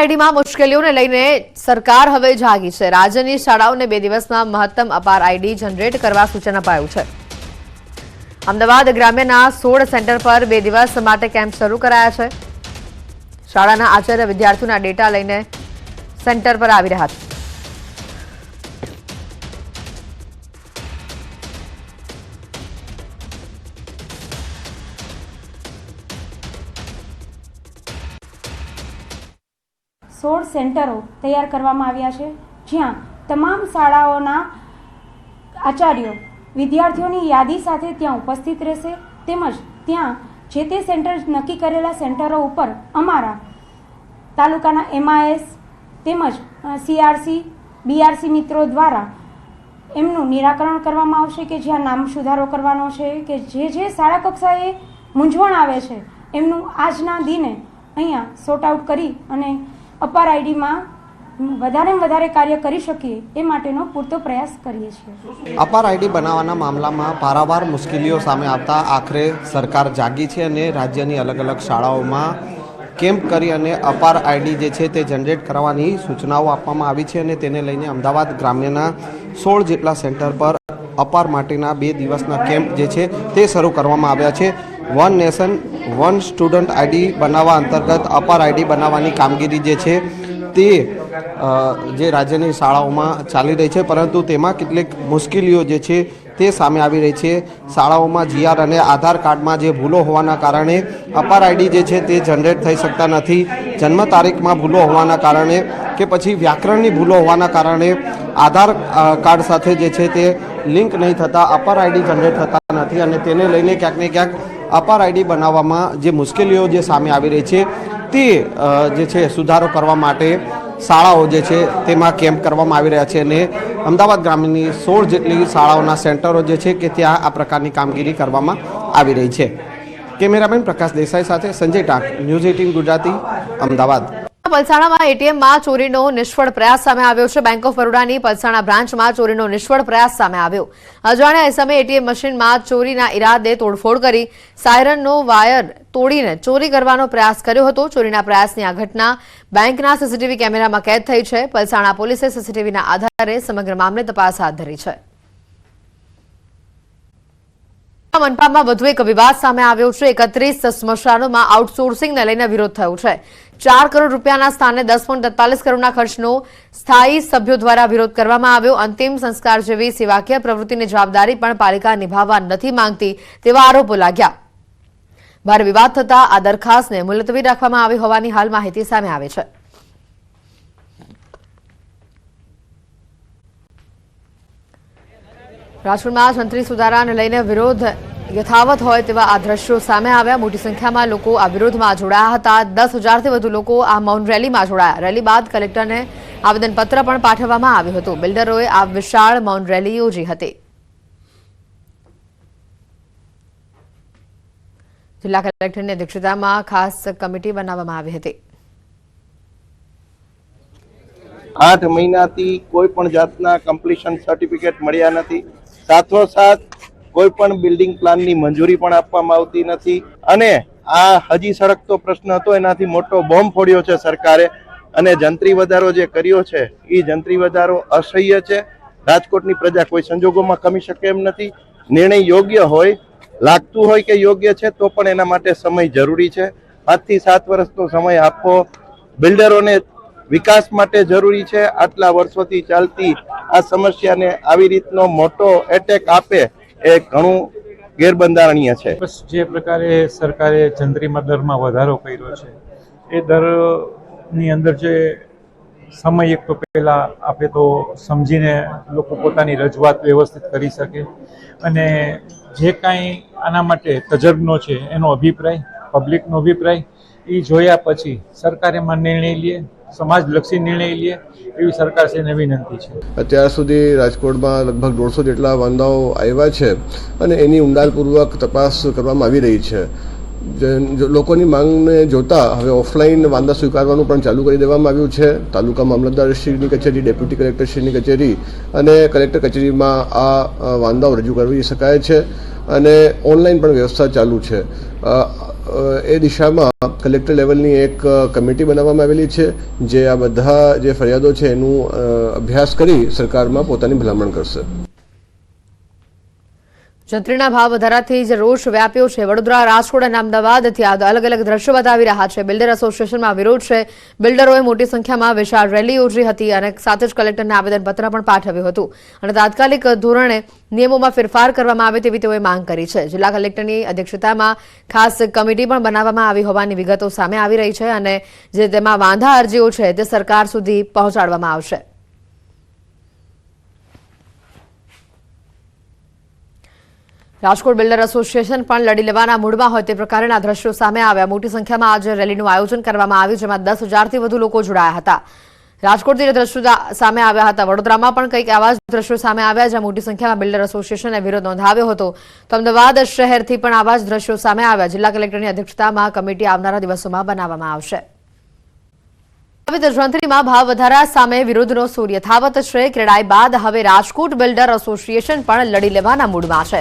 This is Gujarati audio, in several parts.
આઈડીમાં મુશ્કેલીઓને લઈને સરકાર હવે જાગી છે। રાજ્યની શાળાઓને 2 દિવસમાં મહત્તમ અપાર આઈડી જનરેટ કરવા સૂચન અપાયું છે। અમદાવાદ ગ્રામ્યના 16 સેન્ટર પર 2 દિવસ માટે કેમ્પ શરૂ કરાયા છે। શાળાના આચાર્ય વિદ્યાર્થીઓના ડેટા લઈને સેન્ટર પર આવી રહ્યા છે। સોળ સેન્ટરો તૈયાર કરવામાં આવ્યા છે, જ્યાં તમામ શાળાઓના આચાર્યો વિદ્યાર્થીઓની યાદી સાથે ત્યાં ઉપસ્થિત રહેશે। તેમજ ત્યાં જે તે સેન્ટર નક્કી કરેલા સેન્ટરો ઉપર અમારા તાલુકાના MIS તેમજ CRC BRC મિત્રો દ્વારા એમનું નિરાકરણ કરવામાં આવશે કે જ્યાં નામ સુધારો કરવાનો છે કે જે શાળા કક્ષાએ મૂંઝવણ આવે છે એમનું આજના દિને અહીંયા સોર્ટ આઉટ કરી અને અપાર આઈડીમાં વધારે કાર્ય કરી શકીએ એ માટેનો પૂરતો પ્રયાસ કરીએ છીએ। અપાર આઈડી બનાવવાના મામલામાં પારાવાર મુશ્કેલીઓ સામે આવતા આખરે સરકાર જાગી છે અને રાજ્યની અલગ અલગ શાળાઓમાં કેમ્પ કરી અને અપાર આઈડી જે છે તે જનરેટ કરવાની સૂચનાઓ આપવામાં આવી છે અને તેને લઈને અમદાવાદ ગ્રામ્યના 16 જેટલા સેન્ટર પર અપાર માટેના 2 દિવસના કેમ્પ જે છે તે શરૂ કરવામાં આવ્યા છે। One nation one student ID બનાવવા અંતર્ગત અપાર આઈડી બનાવવાની કામગીરી જે છે તે જે રાજ્યની શાળાઓમાં ચાલી રહી છે, પરંતુ તેમાં કેટલીક મુશ્કેલીઓ જે છે તે સામે આવી રહી છે। શાળાઓમાં GR અને આધાર કાર્ડમાં જે ભૂલો હોવાના કારણે અપાર આઈડી જે છે તે જનરેટ થઈ શકતા નથી। જન્મ તારીખમાં ભૂલો હોવાના કારણે કે પછી વ્યાકરણની ભૂલો હોવાના કારણે આધાર કાર્ડ સાથે જે છે તે લિંક નહીં થતા અપાર આઈડી જનરેટ થતા નથી અને તેને લઈને ક્યાંક ને ક્યાંક અપાર આઈડી બનાવવામાં જે મુશ્કેલીઓ જે સામે આવી રહી છે તે જે છે સુધારો કરવા માટે શાળાઓ જે છે તેમાં કેમ્પ કરવામાં આવી રહ્યા છે અને અમદાવાદ ગ્રામ્યની 16 જેટલી શાળાઓના સેન્ટરો જે છે કે ત્યાં આ પ્રકારની કામગીરી કરવામાં આવી રહી છે। કેમેરામેન પ્રકાશ દેસાઈ સાથે સંજય ટાંક, ન્યૂઝ 18 ગુજરાતી, અમદાવાદ। પલસાણામાં ATMમાં ચોરીનો નિષ્ફળ પ્રયાસ સામે આવ્યો છે। બેંક ઓફ બરોડાની પલસાણા બ્રાન્ચમાં ચોરીનો નિષ્ફળ પ્રયાસ સામે આવ્યો। અજાણ્યા ઇસમે ATM મશીનમાં ચોરીના ઈરાદે તોડફોડ કરી સાયરનનો વાયર તોડીને ચોરી કરવાનો પ્રયાસ કર્યો હતો। ચોરીના પ્રયાસની આ ઘટના બેંકના CCTV કેમેરામાં કેદ થઈ છે। પલસાણા પોલીસે CCTVના આધારે સમગ્ર મામલે તપાસ હાથ ધરી છે। મનપામાં વધુ એક વિવાદ સામે આવ્યો છે। 31 સ્મશાનોમાં આઉટસોર્સિંગને લઈને વિરોધ થયો છે। 4 કરોડ રૂપિયાના સ્થાને 10.43 કરોડના ખર્ચનો સ્થાયી સભ્યો દ્વારા વિરોધ કરવામાં આવ્યો। અંતિમ સંસ્કાર જેવી સેવાકીય પ્રવૃત્તિની જવાબદારી પણ પાલિકા નિભાવવા નથી માંગતી તેવા આરોપો લાગ્યા। ભારે વિવાદ થતા આ દરખાસ્તને મુલતવી રાખવામાં આવી હોવાની હાલ માહિતી સામે આવી છે। રાજકોટમાં તંત્રી સુધારાને લઈને વિરોધ યથાવત હોય તેવા આ દ્રશ્યો સામે આવ્યા। મોટી સંખ્યામાં લોકો આ વિરોધમાં જોડાયા હતા। 10,000થી વધુ લોકો આ મૌન રેલીમાં જોડાયા। રેલી બાદ કલેક્ટરને આવેદનપત્ર પણ પાઠવવામાં આવ્યું હતું। બિલ્ડરોએ આ વિશાળ મૌન રેલી યોજી હતી। જિલ્લા કલેક્ટરની અધ્યક્ષતામાં ખાસ કમિટી બનાવવામાં આવી હતી। 8 મહિનાથી કોઈ પણ જાતના કમ્પ્લીશન સર્ટિફિકેટ મળ્યા નથી। સાથોસાથ કોઈ પણ બિલ્ડિંગ પ્લાનની મંજૂરી પણ આપવામાં આવતી નથી અને આ હજી સળગતો પ્રશ્ન હતો એનાથી મોટો બોમ્બ ફોડ્યો છે સરકારે અને જંત્રી વધારો જે કર્યો છે એ જંત્રી વધારો અસહ્ય છે। રાજકોટની પ્રજા કોઈ સંજોગોમાં ખમી શકે એમ નથી। નિર્ણય યોગ્ય હોય, લાગતું હોય કે યોગ્ય છે તો પણ એના માટે સમય જરૂરી છે। 5 થી 7 વર્ષનો સમય આપવો બિલ્ડરોને વિકાસ માટે જરૂરી છે। આટલા વર્ષોથી ચાલતી આ સમસ્યાને આવી રીતનો મોટો એટેક આપે એ ઘણું ગેરબંધારણીય છે। જે પ્રકારે સરકારે જંત્રીમાં દરમાં વધારો કર્યો છે એ દરની અંદર જે સમય એક તો પહેલા આપે તો સમજીને લોકો પોતાની રજૂઆત વ્યવસ્થિત કરી શકે અને જે કાંઈ આના માટે તજજ્ઞો છે એનો અભિપ્રાય, પબ્લિકનો અભિપ્રાય એ જોયા પછી સરકાર એમાં નિર્ણય લે, સમાજલક્ષી નિર્ણય લે એવી સરકારશ્રીને વિનંતી છે। અત્યાર સુધી રાજકોટમાં લગભગ 150 જેટલા વાંધાઓ આવ્યા છે અને એની ઊંડાણપૂર્વક તપાસ કરવામાં આવી રહી છે। લોકોની માંગને જોતા હવે ઓફલાઈન વાંધા સ્વીકારવાનું પણ ચાલુ કરી દેવામાં આવ્યું છે। તાલુકા મામલતદારશ્રીની કચેરી, ડેપ્યુટી કલેક્ટરશ્રીની કચેરી અને કલેક્ટર કચેરીમાં આ વાંધાઓ રજૂ કરી શકાય છે અને ઓનલાઈન પણ વ્યવસ્થા ચાલુ છે। એ દિશામાં કલેક્ટર લેવલની એક કમિટી બનાવવામાં આવેલી છે, જે આ બધા જે ફરિયાદો છે એનું અભ્યાસ કરી સરકારમાં પોતાની ભલામણ કરશે. જંત્રીના ભાવ વધારાથી જ રોષ વ્યાપ્યો છે. વડોદરા, રાજકોટ અને અમદાવાદથી અલગ અલગ દ્રશ્યો બતાવી રહ્યા છે. બિલ્ડર એસોસિએશનમાં વિરોધ છે. બિલ્ડરોએ મોટી સંખ્યામાં વિશાળ રેલી યોજી હતી અને સાથે જ કલેક્ટરને આવેદનપત્ર પણ પાઠવ્યું હતું અને તાત્કાલિક ધોરણે નિયમોમાં ફેરફાર કરવામાં આવે તેવી તેઓએ માંગ કરી છે. જિલ્લા કલેક્ટરની અધ્યક્ષતામાં ખાસ કમિટી પણ બનાવવામાં આવી હોવાની વિગતો સામે આવી રહી છે અને જે તેમાં વાંધા અરજીઓ છે તે સરકાર સુધી પહોંચાડવામાં આવશે. રાજકોટ બિલ્ડર એસોસિએશન પણ લડી લેવાના મૂડમાં હોય તે પ્રકારના દ્રશ્યો સામે આવ્યા. મોટી સંખ્યામાં આજે રેલીનું આયોજન કરવામાં આવ્યું, જેમાં 10,000થી વધુ લોકો જોડાયા હતા. રાજકોટથી જે દ્રશ્યો સામે આવ્યા હતા, વડોદરામાં પણ કંઈક આવા જ દ્રશ્યો સામે આવ્યા, જ્યાં મોટી સંખ્યામાં બિલ્ડર એસોસિએશને વિરોધ નોંધાવ્યો હતો. તો અમદાવાદ શહેરથી પણ આવા જ દ્રશ્યો સામે આવ્યા. જિલ્લા કલેક્ટરની અધ્યક્ષતામાં કમિટી આવનારા દિવસોમાં બનાવવામાં આવશે. જંત્રીમાં ભાવ વધારા સામે વિરોધનો સૂર યથાવત છે. ક્રેડાઈ બાદ હવે રાજકોટ બિલ્ડર એસોસિએશન પણ લડી લેવાના મૂડમાં છે.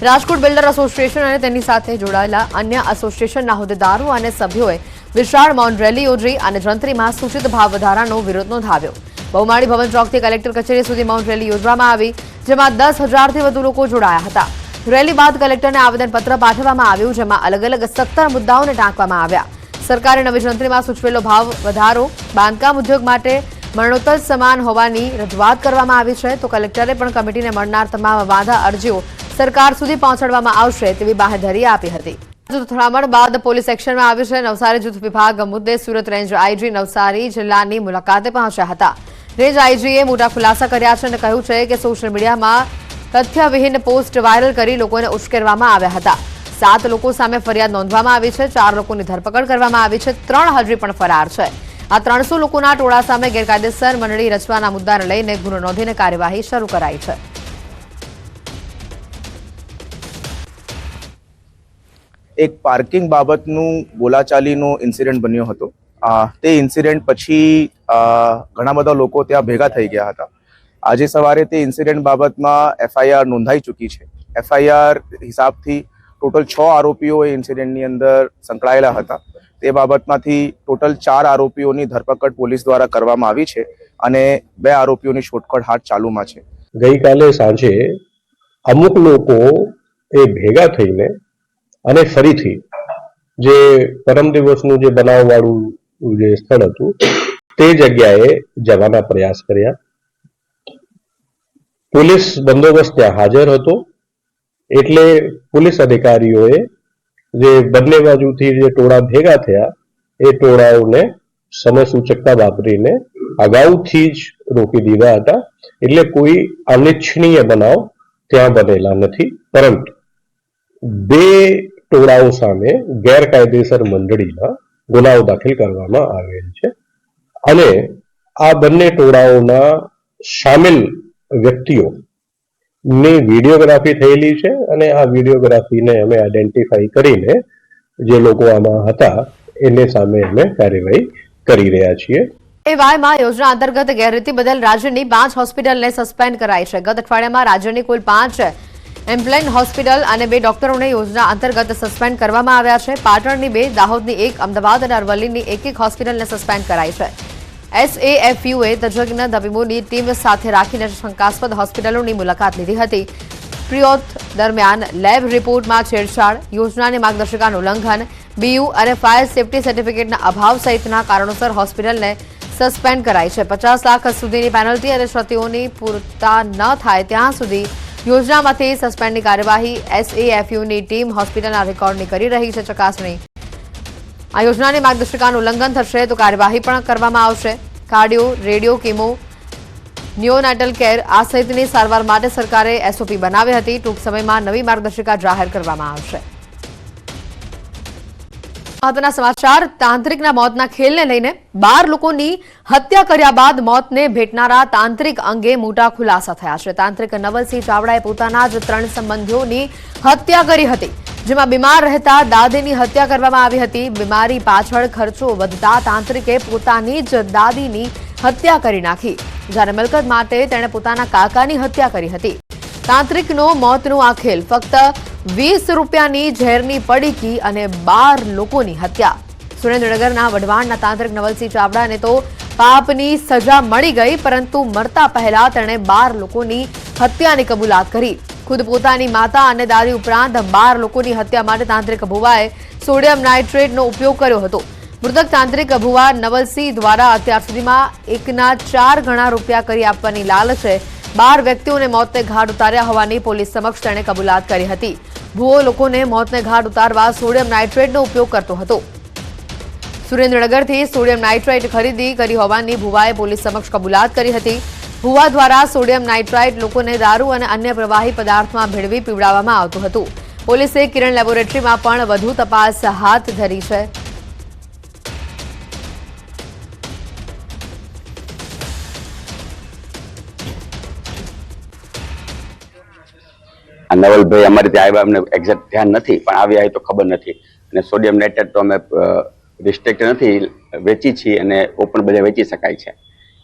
રાજકોટ બિલ્ડર એસોસિએશન અને તેની સાથે જોડાયેલા અન્ય એસોસિએશનના હોદ્દેદારો અને સભ્યોએ વિશાળ મૌન રેલી યોજી અને જંત્રીમાં સૂચિત ભાવ વધારાનો વિરોધ નોંધાવ્યો. બહુમાળી ભવન ચોકથી કલેક્ટર કચેરી સુધી મૌન રેલી યોજવામાં આવી, જેમાં 10,000થી વધુ લોકો જોડાયા હતા. રેલી બાદ કલેક્ટરને આવેદનપત્ર પાઠવવામાં આવ્યું, જેમાં અલગ અલગ 17 મુદ્દાઓને ટાંકવામાં આવ્યા. સરકારે નવી જંત્રીમાં સૂચવેલો ભાવ વધારો બાંધકામ ઉદ્યોગ માટે મરણોત્તર સમાન હોવાની રજૂઆત કરવામાં આવી છે. તો કલેક્ટરે પણ કમિટીને મળનાર તમામ વાંધા અરજીઓ સરકાર સુધી પહોંચાડવામાં આવશે તેવી બાહેધરી આપી હતી. અથડામણ બાદ પોલીસ એક્શનમાં આવ્યું છે. નવસારી જૂથ વિભાગ મુદ્દે સુરત રેન્જ આઈજી નવસારી જિલ્લાની મુલાકાતે પહોંચ્યા હતા. રેન્જ આઈજીએ મોટા ખુલાસા કર્યા છે અને કહ્યું છે કે સોશિયલ મીડિયામાં તથ્યવિહીન પોસ્ટ વાયરલ કરી લોકોને ઉશ્કેરવામાં આવ્યા હતા. 7 લોકો સામે ફરિયાદ નોંધવામાં આવી છે. 4 લોકોની ધરપકડ કરવામાં આવી છે. 3 હજી પણ ફરાર છે. આ 300 લોકોના ટોળા સામે ગેરકાયદેસર મંડળી રચવાના મુદ્દાને લઈને ગુનો નોંધીને કાર્યવાહી શરૂ કરાઈ છે. એક પાર્કિંગ બાબતનું બોલાચાલીનો ઇન્સિડન્ટ બન્યો હતો. તે ઇન્સિડન્ટ પછી ઘણા બધા લોકો ત્યાં ભેગા થઈ ગયા હતા. આજે સવારે તે ઇન્સિડન્ટ બાબતમાં એફઆઈઆર નોંધાઈ ચૂકી છે. એફઆઈઆર હિસાબથી ટોટલ 6 આરોપીઓ એ ઇન્સિડન્ટની અંદર સંકળાયેલા હતા. તે બાબતમાંથી ટોટલ 4 આરોપીઓની ધરપકડ પોલીસ દ્વારા કરવામાં આવી છે અને 2 આરોપીઓની શોધખોળ હાથ ચાલુમાં છે. ગઈકાલે સાંજે અમુક લોકો એ ભેગા થઈને અને ફરીથી જે પરમ દિવસનું જે બનાવવાળું જે સ્થળ હતું તે જગ્યાએ જવાના પ્રયાસ કર્યા. પોલીસ બંદોબસ્ત ત્યાં હાજર હતો, એટલે પોલીસ અધિકારીઓએ જે બંને બાજુથી જે ટોળા ભેગા થયા એ ટોળાઓને સમયસૂચકતા વાપરીને અગાઉથી જ રોકી દીધા હતા. એટલે કોઈ અનિચ્છનીય બનાવ ત્યાં બનેલા નથી, પરંતુ 2 ટોળાઓ સામે ગેરકાયદેસર મંડળીના ગુનાઓ દાખલ કરવામાં આવેલ છે અને આ બંને ટોળાઓના સામેલ વ્યક્તિઓ ની વિડીયોગ્રાફી થયેલી છે અને આ વિડીયોગ્રાફીને અમે આઈડેન્ટિફાઈ કરીને જે લોકો આમાં હતા એને સામે અમે કાર્યવાહી કરી રહ્યા છીએ. એવાયમાં યોજના અંતર્ગત ગેરરીતિ બદલ રાજ્યની 5 હોસ્પિટલને સસ્પેન્ડ કરાઈ છે. ગત અઠવાડિયામાં રાજ્યની કુલ 5 એમ્પ્લેન હોસ્પિટલ અને 2 ડોક્ટરોને યોજના અંતર્ગત સસ્પેન્ડ કરવામાં આવ્યા છે. પાટણની 2, દાહોદની 1, અમદાવાદ અને અરવલ્લીની 1 હોસ્પિટલને સસ્પેન્ડ કરાઈ છે. SAFUએ તજજ્ઞ તબીબોની ટીમ સાથે રાખીને શંકાસ્પદ હોસ્પિટલોની મુલાકાત લીધી હતી. પ્રિયોથ દરમિયાન લેબ રિપોર્ટમાં છેડછાડ, યોજનાની માર્ગદર્શિકાનું ઉલ્લંઘન, BU અને ફાયર સેફટી સર્ટિફિકેટના અભાવ સહિતના કારણોસર હોસ્પિટલને સસ્પેન્ડ કરાઈ છે. 50 લાખ સુધીની પેનલ્ટી અને ક્ષતિઓની પૂરતા ન થાય ત્યાં સુધી યોજનામાંથી સસ્પેન્ડની કાર્યવાહી SAFUની ટીમ હોસ્પિટલના રેકોર્ડની કરી રહી છે ચકાસણી. આ યોજનાની માર્ગદર્શિકાનું ઉલ્લંઘન થશે તો કાર્યવાહી પણ કરવામાં આવશે. કાર્ડિયો, રેડિયો, કેમો, નિયોનાટલ કેર આ સહિતની સારવાર માટે સરકારે SOP બનાવી હતી. ટૂંક સમયમાં નવી માર્ગદર્શિકા જાહેર કરવામાં આવશે. મહત્વના સમાચાર. તાંત્રિકના મોતના ખેલને લઈને 12 લોકોની હત્યા કર્યા બાદ મોતને ભેટનારા તાંત્રિક અંગે મોટા ખુલાસા થયા છે. તાંત્રિક નવલસિંહ ચાવડાએ પોતાના જ 3 સંબંધીઓની હત્યા કરી હતી, જેમાં બીમાર રહેતા દાદીની હત્યા કરવામાં આવી હતી. બીમારી પાછળ ખર્ચો વધતા તાંત્રિકે પોતાની જ દાદીની હત્યા કરી નાખી, જ્યારે મિલકત માટે તેણે પોતાના કાકાની હત્યા કરી હતી. તાંત્રિકનો મોતનો આ ખેલ ફક્ત 20 રૂપિયાની ઝેરની પડીકી અને 12 લોકોની હત્યા. સુરેન્દ્રનગરના વઢવાણના તાંત્રિક નવલસિંહ ચાવડાને તો પાપની સજા મળી ગઈ, પરંતુ મરતા પહેલા તેણે 12 લોકોની હત્યાની કબૂલાત કરી. ખુદ પોતાની માતા અને દાદી ઉપરાંત 12 લોકોની હત્યા માટે તાંત્રિક ભુવાએ સોડિયમ નાઇટ્રેટનો ઉપયોગ કર્યો હતો. મૃતક તાંત્રિક ભુવા નવલસિંહ દ્વારા અત્યાર સુધીમાં 1ના 4 ગણા રૂપિયા કરી આપવાની લાલચે 12 વ્યક્તિઓને મોતને ઘાટ ઉતાર્યા હોવાની પોલીસ સમક્ષ તેણે કબૂલાત કરી હતી. ભુવો લોકોને મોતને ઘાટ ઉતારવા સોડિયમ નાઇટ્રેટનો ઉપયોગ કરતો હતો. સુરેન્દ્રનગરથી સોડિયમ નાઇટ્રેટ ખરીદી કરી હોવાની ભુવાએ પોલીસ સમક્ષ કબૂલાત કરી હતી. ભુવા દ્વારા સોડિયમ નાઇટ્રાઇટ લોકોને દારૂ અને અન્ય પ્રવાહી પદાર્થમાં ભેળવી પીવડાવવામાં આવતું હતું. પોલીસે કિરણ લેબોરેટરીમાં પણ વધુ તપાસ હાથ ધરી છે. નવલભાઈ અમારી ત્યાં આવ્યા, અમને એક્ઝેક્ટ ધ્યાન નથી, પણ આવ્યા તો ખબર નથી. અને સોડિયમ નાઇટ્રેટ તો અમે રિસ્ટ્રિક્ટ નથી, વેચી છીએ અને ઓપન બજાર વેચી શકાય છે.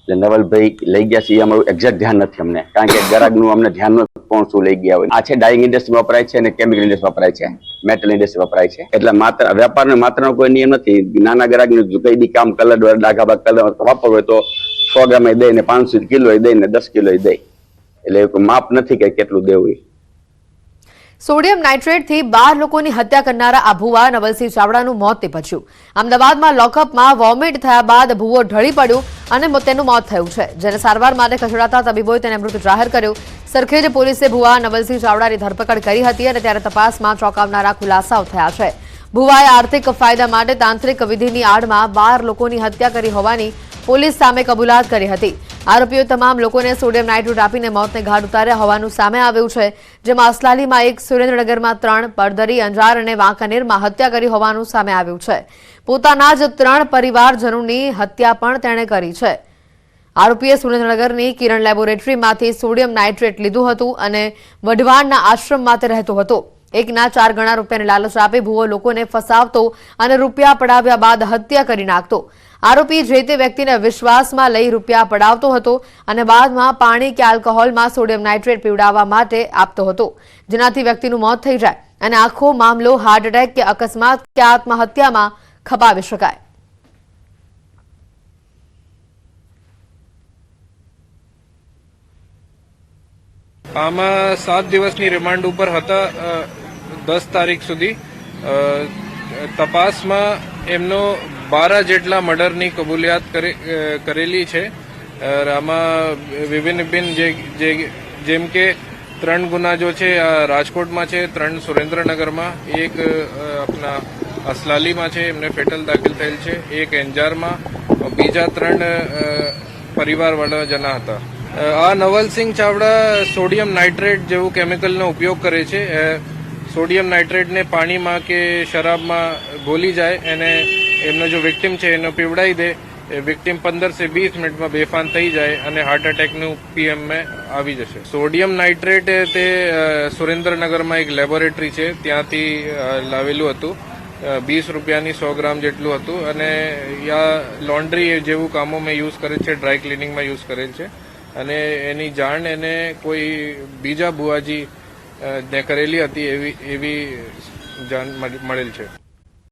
એટલે નવલભાઈ લઈ ગયા છે એ અમારું એક્ઝેક્ટ ધ્યાન નથી અમને, કારણ કે ગ્રાહકનું અમને ધ્યાન નથી કોણ શું લઈ ગયા હોય. આ છે ડાઇંગ ઇન્ડસ્ટ્રીમાં વપરાય છે અને કેમિકલ ઇન્ડસ્ટ્રી વપરાય છે, મેટલ ઇન્ડસ્ટ્રી વપરાય છે. એટલે માત્ર વેપારનો માત્રનો કોઈ નિયમ નથી. નાના ગ્રાહકનું કઈ બી કામ કલર ડાઘા બાગ કલર વાપરવો હોય તો 100 ગ્રામ દે ને 500 કિલો દે ને 10 કિલો દે. એટલે માપ નથી કે કેટલું દેવું. સોડિયમ નાઇટ્રેટથી 12 લોકોની હત્યા કરનારા આ ભુવા નવલસિંહ ચાવડાનું મોત નીપજ્યું. અમદાવાદમાં લોકઅપમાં વોમિટ થયા બાદ ભુવો ઢળી પડ્યો અને તેનું મોત થયું છે, જેને સારવાર માટે ખસેડાતા તબીબોએ તેને મૃત જાહેર કર્યો. સરખેજ પોલીસે ભુવા નવલસિંહ ચાવડાની ધરપકડ કરી હતી અને ત્યારે તપાસમાં ચોંકાવનારા ખુલાસાઓ થયા છે. ભુવાએ આર્થિક ફાયદા માટે તાંત્રિક વિધિની આડમાં 12 લોકોની હત્યા કરી હોવાની પોલીસ સામે કબૂલાત કરી હતી. આરોપીઓ તમામ લોકોને સોડિયમ નાઇટ્રેટ આપીને મોતને ઘાટ ઉતાર્યા હોવાનું સામે આવ્યું છે, જેમાં અસલાલીમાં 1, સુરેન્દ્રનગરમાં 3, પડધરી, અંજાર અને વાંકાનેરમાં હત્યા કરી હોવાનું સામે આવ્યું છે. પોતાના જ 3 પરિવારજનોની હત્યા પણ તેણે કરી છે. આરોપીએ સુરેન્દ્રનગરની કિરણ લેબોરેટરીમાંથી સોડિયમ નાઇટ્રેટ લીધું હતું અને વઢવાણના આશ્રમમાં તે રહેતો હતો. 1ના 4 ગણા રૂપિયાની લાલચ આપી ભુવો લોકોને ફસાવતો અને રૂપિયા પડાવ્યા બાદ હત્યા કરી નાખતો. આરોપી જે તે વ્યક્તિને વિશ્વાસમાં લઈ રૂપિયા પડાવતો હતો અને બાદમાં પાણી કે આલ્કોહોલમાં સોડિયમ નાઇટ્રેટ પીવડાવવા માટે આપતો હતો, જેનાથી વ્યક્તિનું મોત થઈ જાય અને આખો મામલો હાર્ટ એટેક કે અકસ્માત કે આત્મહત્યામાં ખપાવી શકાય. આમાં 7 દિવસની રિમાન્ડ ઉપર હતા. 10 તારીખ સુધી તપાસમાં એમનો 12 જેટલા મર્ડરની કબૂલિયાત કરેલી છે. આમાં વિભિન્ન જેમ કે 3 ગુના જો છે રાજકોટમાં છે, 3 સુરેન્દ્રનગરમાં, 1 આપણા અસલાલીમાં છે, એમને ફેટલ દાખલ થયેલ છે, 1 એન્જારમાં, બીજા 3 પરિવારવાળા જણા હતા. આ નવલસિંહ ચાવડા સોડિયમ નાઇટ્રેટ જેવું કેમિકલનો ઉપયોગ કરે છે. સોડિયમ નાઇટ્રેટને પાણીમાં કે શરાબમાં ઘોલી જાય અને એમનો જો વિક્ટિમ છે એનો પીવડાવી દે, વિક્ટિમ 15 થી 20 મિનિટમાં બેફાન થઈ જાય અને હાર્ટ એટેકનું પીએમમાં આવી જશે. સોડિયમ નાઇટ્રેટ તે સુરેન્દ્રનગરમાં એક લેબોરેટરી છે, ત્યાંથી લાવેલું હતું. 20 રૂપિયાની 100 ગ્રામ જેટલું હતું અને યા લોન્ડ્રી જેવું કામોમાં યુઝ કરે છે, ડ્રાય ક્લિનિંગમાં યુઝ કરેલ છે. અને એની જાણ એને કોઈ બીજા બુઆજી ને કરેલી હતી એવી જાણ મળેલ છે.